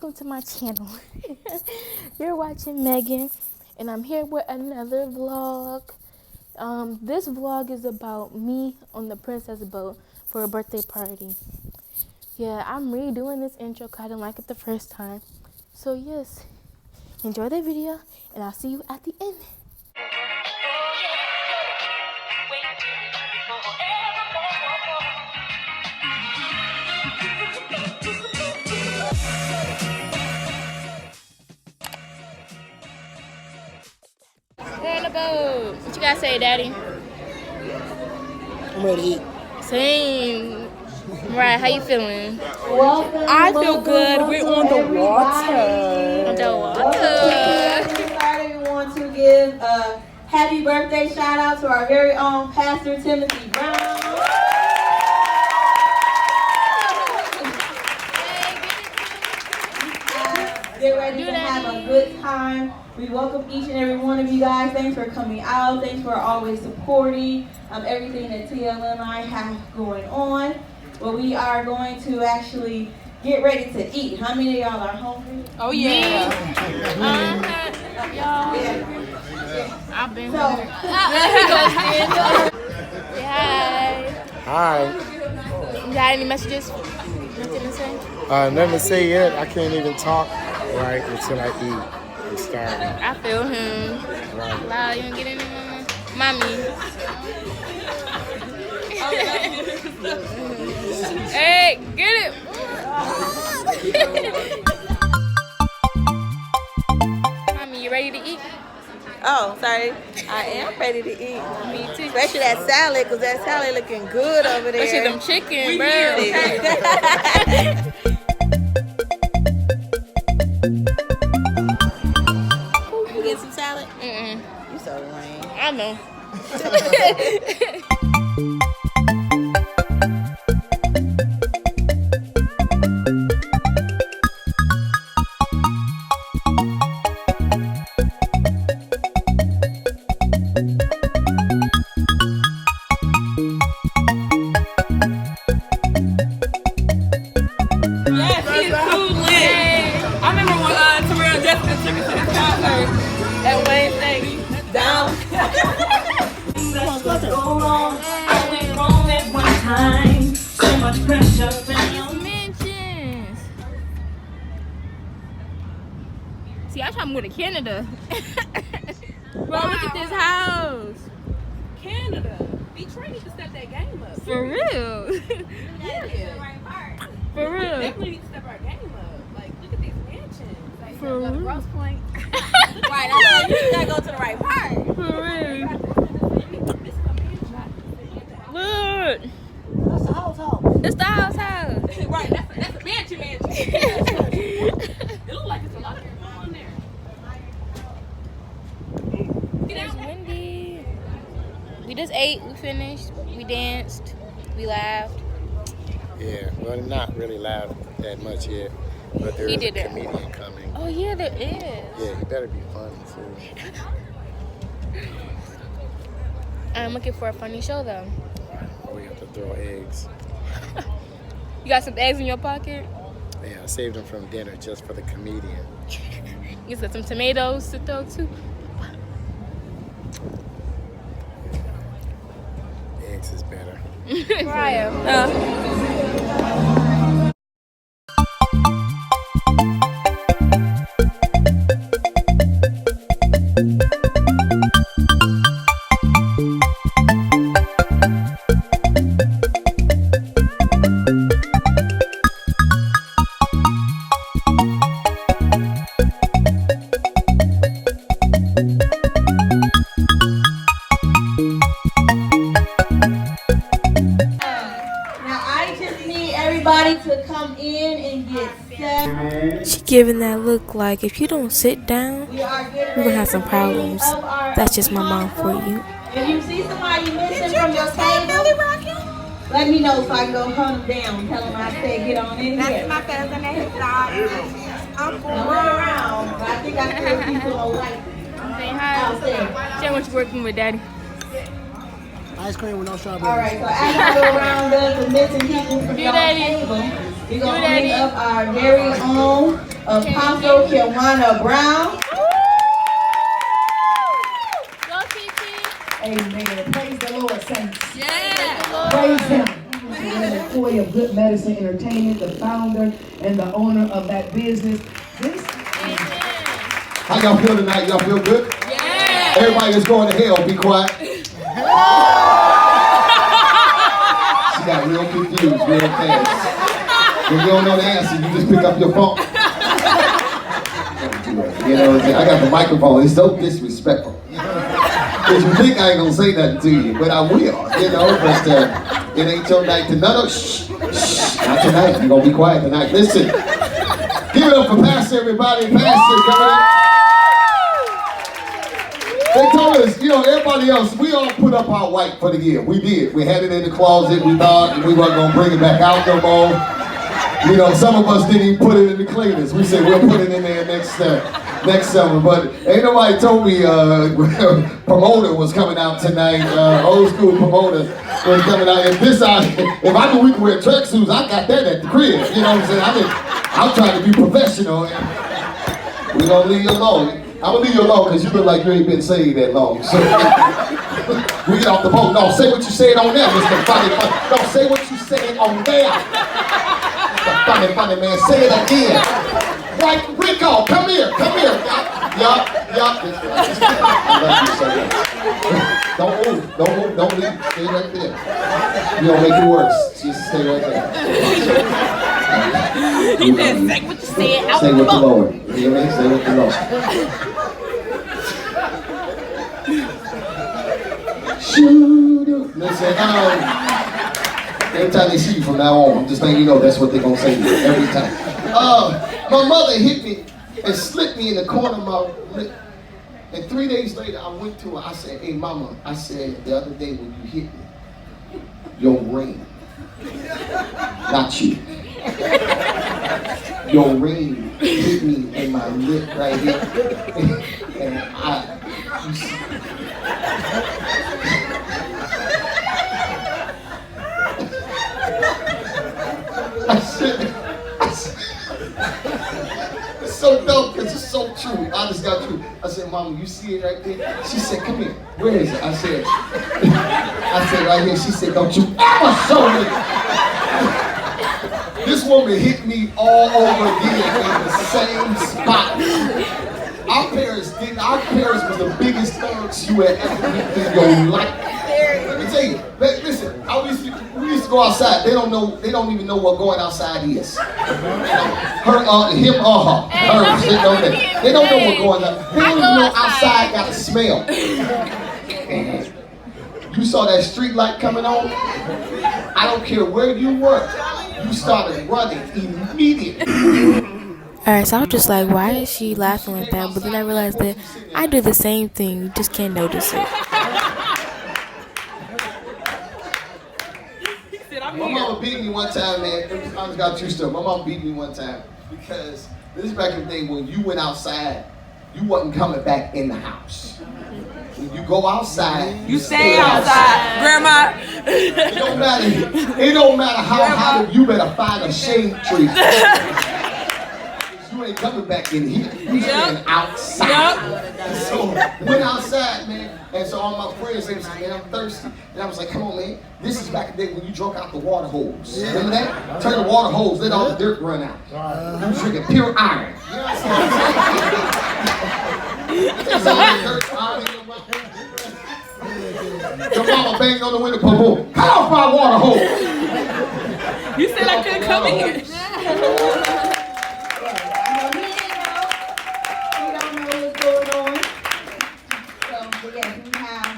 welcome to my channel. You're watching Megan, and I'm here with another vlog. This vlog is about me on the princess boat for a birthday party. Yeah, I'm redoing this intro because I didn't like it the first time. So yes, enjoy the video, and I'll see you at the end. We're on the boat. What you gotta say, Daddy? I'm ready to eat. Same. Right, how you feeling? I feel good. We're on the water. On the water. We want to give a happy birthday shout out to our very own Pastor Timothy Brown. Get ready to have a good time. We welcome each and every one of you guys. Thanks for coming out. Thanks for always supporting everything that TL and I have going on. Well, we are going to actually get ready to eat. How many of y'all are hungry? Oh yeah. Y'all. Yeah. I've been So, Hi. Hi. You got any messages? Nothing to say? Nothing to say yet. I can't even talk right until I eat. I'm starving. I feel him. Right. Loud, you don't get in there, mommy. Hey, get it. Mommy, you ready to eat? Oh, sorry. I am ready to eat. Me too. Especially that salad, because that salad looking good over there. Especially them chicken, bro. You get some salad? Mm-mm. You so lame. I know. Yes, she's too lit. I remember when Terrell and Jessica took us to this concert at Wayne State. Down. Mentions. See, I try to move to Canada. Bro, look at this house. Canada. Detroit needs to step that game up. For real. For real. Definitely need to step our game up. Like, look at these mansions. Like, For real. Grosse Point. Right, I know you gotta go to the right part. For real. This is a mansion. Look. What's the house? It's the house. Right, that's a mansion. It looks like it's a lot of people on there. It's windy. We just ate, we finished, we danced, we laughed. Yeah, well, not really loud that much yet, but there He is a did it. comedian coming. Oh yeah, there is. Yeah, he better be funny too. I'm looking for a funny show though. We have to throw eggs. You got some eggs in your pocket? Yeah, I saved them from dinner just for the comedian. You got some tomatoes to throw too? Eggs is better. Ryan. now I just need everybody to come in and get set. She giving that look like if you don't sit down, We are getting we're gonna have ready some to problems. bring up our That's just my mom for you. If you see somebody missing from your table, let me know so I can go hunt them down. Tell them I said get on in here. My cousin and his daughter. Uncle Now we're around, but I think I feel people are like Say hi. out there. Share what you working with, Daddy. Ice cream with no strawberries. All right, so as I go around the missing people from your that. table, we're Do going to that. bring up our very own Apostle Kiwana Brown. Go, Kiki. Amen. Praise the Lord, saints. Yeah. Praise Him. An employee of Good Medicine Entertainment, the founder and the owner of that business. This How y'all feel tonight? Y'all feel good? Yeah. Everybody that's going to hell, be quiet. She got real confused real fast. When you don't know the answer, you just pick up your phone. You know, I got the microphone. It's so disrespectful. Because you think I ain't gonna say nothing to you, but I will. You know, but it ain't your night tonight. No, shh, not tonight. You're gonna be quiet tonight. Listen, give it up for Pastor, everybody. Pastor, come on. They told us, you know, everybody else, we all put up our white for the year. We did. We had it in the closet. We thought we weren't going to bring it back out no more. You know, some of us didn't even put it in the cleaners. We said we'll put it in there next summer. But ain't nobody told me promoter was coming out tonight. Old school promoter was coming out. If I knew we could wear tracksuits, I got that at the crib. You know what I'm saying? I'm trying to be professional. We're going to leave you alone. I'm gonna leave you alone because you look like you ain't been saved that long. So we get off the boat. No, say what you said on there, Mr. Funny. No, say what you said on there. Mr. Funny man, say it again. Like Rico, come here. Yup. Don't move, don't leave. Stay right there. You don't make it worse. Just stay right there. He said, say what you said. Stay with the Lord. You know what I mean? Stay with the Lord. Shoot. Listen, every time they see you from now on, I'm just letting you know that's what they're going to say to you every time. My mother hit me and slipped me in the corner of my lip. And 3 days later, I went to her. I said, hey, mama, I said, the other day when you hit me, your ring, not you. Your ring hit me in my lip right here. And I said, it's so dumb because it's so true. Honest God true. I said, Mama, you see it right there? She said, come here. Where is it? I said, right here. She said, don't you ever show me. This woman hit me all over again in the same spot. Our parents were the biggest thugs you had ever met in your life. Let me tell you, listen, we used to go outside. They don't even know what going outside is. Him or her. Her sitting on there. They don't know what going on. They don't even know outside got a smell. You saw that street light coming on? I don't care where you were. You started running immediately. Alright, so I was just like, why is she laughing like that? But then I realized that I do the same thing, you just can't notice it. My mama beat me one time, man. I just got true stuff. My mama beat me one time because this is back in the day when you went outside, you wasn't coming back in the house. When you go outside, You stay outside, Grandma. It don't matter how hot you better find a shade tree. You ain't coming back in here. You staying outside. So went outside, man. And so all my friends they said, man, I'm thirsty. And I was like, come on, man. This is back in the day when you drunk out the water hose. Remember that? Turn the water hose, let all the dirt run out. You was drinking pure iron. You know what I'm saying? Your mama banged on the window, boom. Cut off my water hose. You said I couldn't come in here. We don't know what's going on. So, yes, we have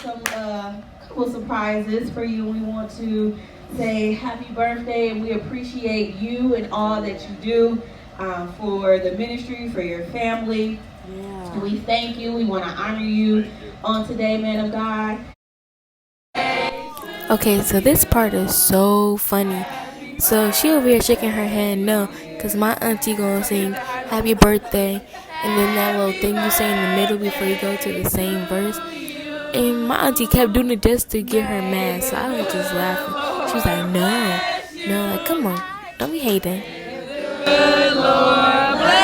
some couple surprises for you. We want to say happy birthday, and we appreciate you and all that you do for the ministry, for your family. Yeah. We thank you. We want to honor you on today, man of God. Okay, so this part is so funny. So she over here shaking her head no, because my auntie gonna sing happy birthday, and then that little thing you say in the middle before you go to the same verse. And my auntie kept doing it just to get her mad, so I was just laughing. She was like, no, like, come on, don't be hating. Good Lord bless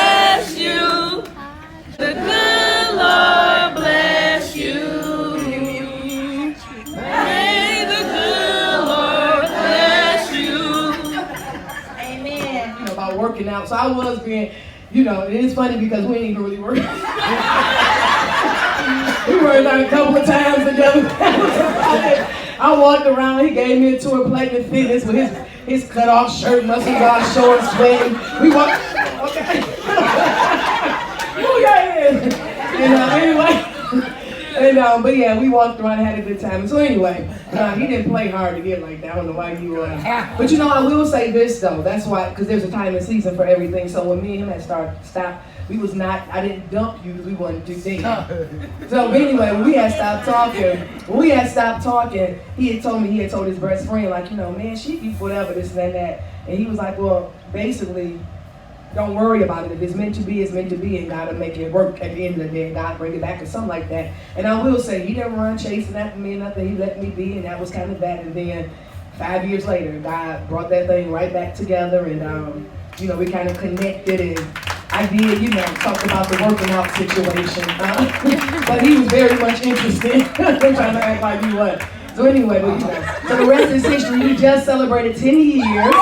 working out. So I was being, you know, and it's funny because we ain't even really working. We worked out a couple of times together. I walked around, he gave me a tour of Platinum Fitness with his cut-off shirt, muscle guard shorts, sweating. We walked, okay. And anyway, but yeah, we walked around and had a good time. And so anyway, he didn't play hard to get like that. I don't know why you but you know, I will say this though. That's why, because there's a time and season for everything. So when me and him had stopped, we was not, I didn't dump you because we wasn't too deep. So anyway, when we had stopped talking, he had told his best friend, like, you know, man, she be whatever, this and that. And he was like, well, basically, don't worry about it. If it's meant to be, it's meant to be, and God will make it work at the end of the day, and God bring it back or something like that. And I will say, he didn't run chasing after me or nothing. He let me be, and that was kind of that. And then 5 years later, God brought that thing right back together, and you know, we kind of connected, and I did, you know, talk about the working out situation. But he was very much interested. I'm trying to act like he was. So anyway, but you know, so the rest is history. We just celebrated 10 years.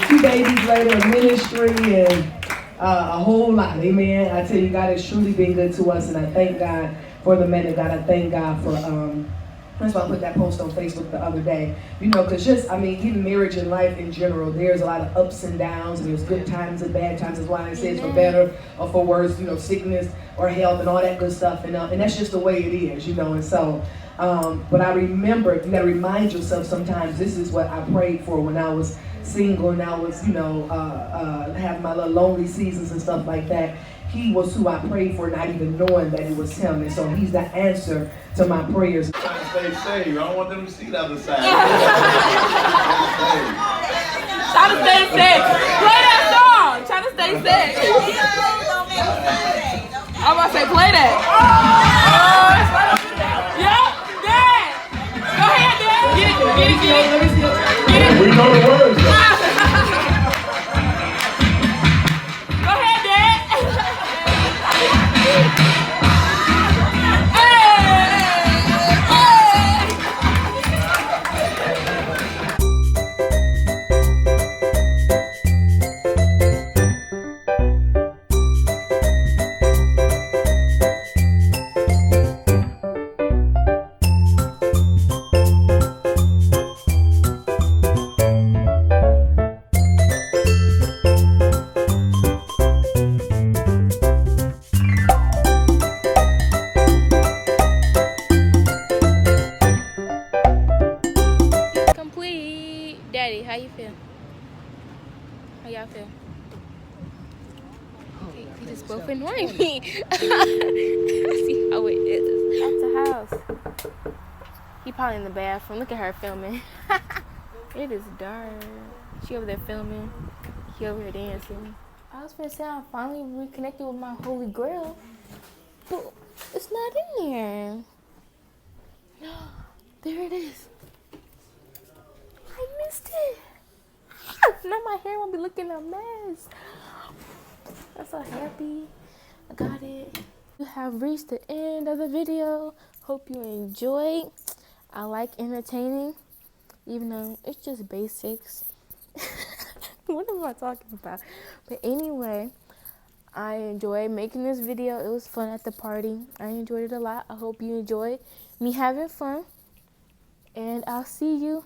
2 babies later, a ministry, and a whole lot. Amen. I tell you, God has truly been good to us, and I thank God for the man of God. I thank God for, that's why I put that post on Facebook the other day. You know, because just, I mean, even marriage and life in general, there's a lot of ups and downs, and there's good times and bad times. That's why it says for better or for worse, you know, sickness or health and all that good stuff. And that's just the way it is, you know. And so, but I remember, you got to remind yourself sometimes, this is what I prayed for when I was single and I was, you know, having my little lonely seasons and stuff like that. He was who I prayed for, not even knowing that it was him. And so he's the answer to my prayers. I'm trying to stay safe. I don't want them to see the other side. Trying to stay safe. Play that song. Trying to stay safe. I'm about to say, play that. Yep, Dad. Go ahead, Dad. Get it. We know the words. Go ahead, Dad. Daddy, how you feel? How y'all feel? They just both ignoring me. I see how it is. At the house. He probably in the bathroom. Look at her filming. It is dark. She over there filming. He over here dancing. I was gonna say I finally reconnected with my holy grail, but it's not in there. There it is. I missed it. Now my hair won't be looking a mess. I'm so happy. I got it. You have reached the end of the video. Hope you enjoyed. I like entertaining, even though it's just basics. What am I talking about? But anyway, I enjoyed making this video. It was fun at the party. I enjoyed it a lot. I hope you enjoyed me having fun. And I'll see you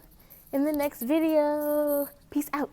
in the next video. Peace out.